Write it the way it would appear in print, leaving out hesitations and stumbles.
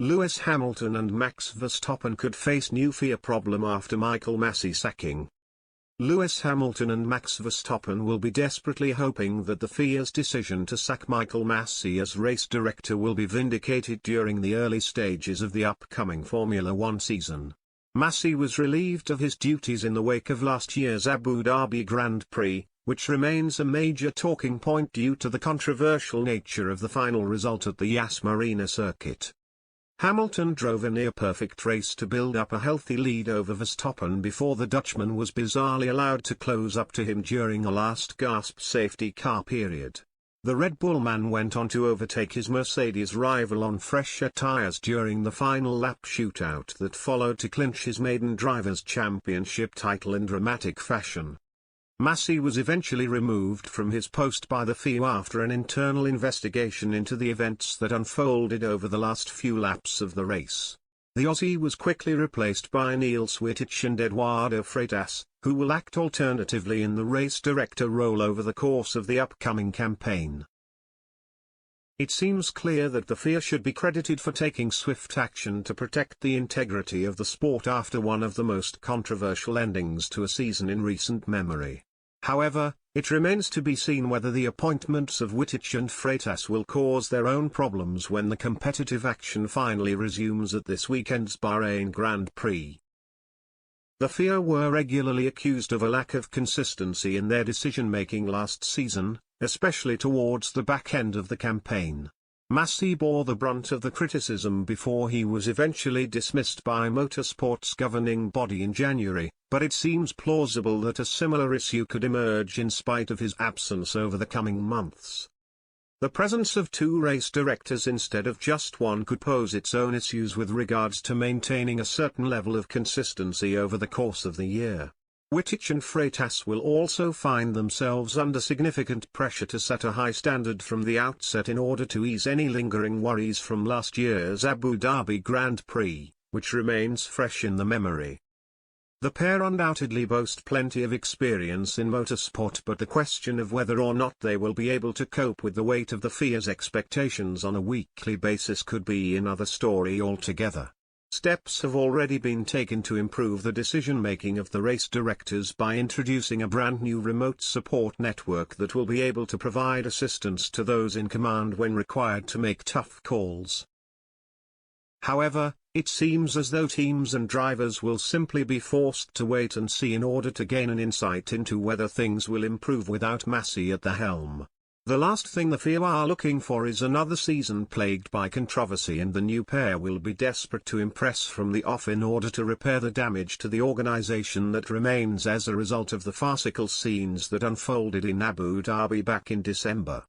Lewis Hamilton and Max Verstappen could face new FIA problem after Michael Masi sacking. Lewis Hamilton and Max Verstappen will be desperately hoping that the FIA's decision to sack Michael Masi as race director will be vindicated during the early stages of the upcoming Formula One season. Masi was relieved of his duties in the wake of last year's Abu Dhabi Grand Prix, which remains a major talking point due to the controversial nature of the final result at the Yas Marina circuit. Hamilton drove a near-perfect race to build up a healthy lead over Verstappen before the Dutchman was bizarrely allowed to close up to him during a last-gasp safety car period. The Red Bull man went on to overtake his Mercedes rival on fresher tyres during the final lap shootout that followed to clinch his maiden Drivers' Championship title in dramatic fashion. Masi was eventually removed from his post by the FIA after an internal investigation into the events that unfolded over the last few laps of the race. The Aussie was quickly replaced by Niels Wittich and Eduardo Freitas, who will act alternatively in the race director role over the course of the upcoming campaign. It seems clear that the FIA should be credited for taking swift action to protect the integrity of the sport after one of the most controversial endings to a season in recent memory. However, it remains to be seen whether the appointments of Wittich and Freitas will cause their own problems when the competitive action finally resumes at this weekend's Bahrain Grand Prix. The FIA were regularly accused of a lack of consistency in their decision-making last season, especially towards the back end of the campaign. Masi bore the brunt of the criticism before he was eventually dismissed by motorsport's governing body in January, but it seems plausible that a similar issue could emerge in spite of his absence over the coming months. The presence of two race directors instead of just one could pose its own issues with regards to maintaining a certain level of consistency over the course of the year. Wittich and Freitas will also find themselves under significant pressure to set a high standard from the outset in order to ease any lingering worries from last year's Abu Dhabi Grand Prix, which remains fresh in the memory. The pair undoubtedly boast plenty of experience in motorsport, but the question of whether or not they will be able to cope with the weight of the FIA's expectations on a weekly basis could be another story altogether. Steps have already been taken to improve the decision-making of the race directors by introducing a brand new remote support network that will be able to provide assistance to those in command when required to make tough calls. However, it seems as though teams and drivers will simply be forced to wait and see in order to gain an insight into whether things will improve without Masi at the helm. The last thing the FIA are looking for is another season plagued by controversy, and the new pair will be desperate to impress from the off in order to repair the damage to the organization that remains as a result of the farcical scenes that unfolded in Abu Dhabi back in December.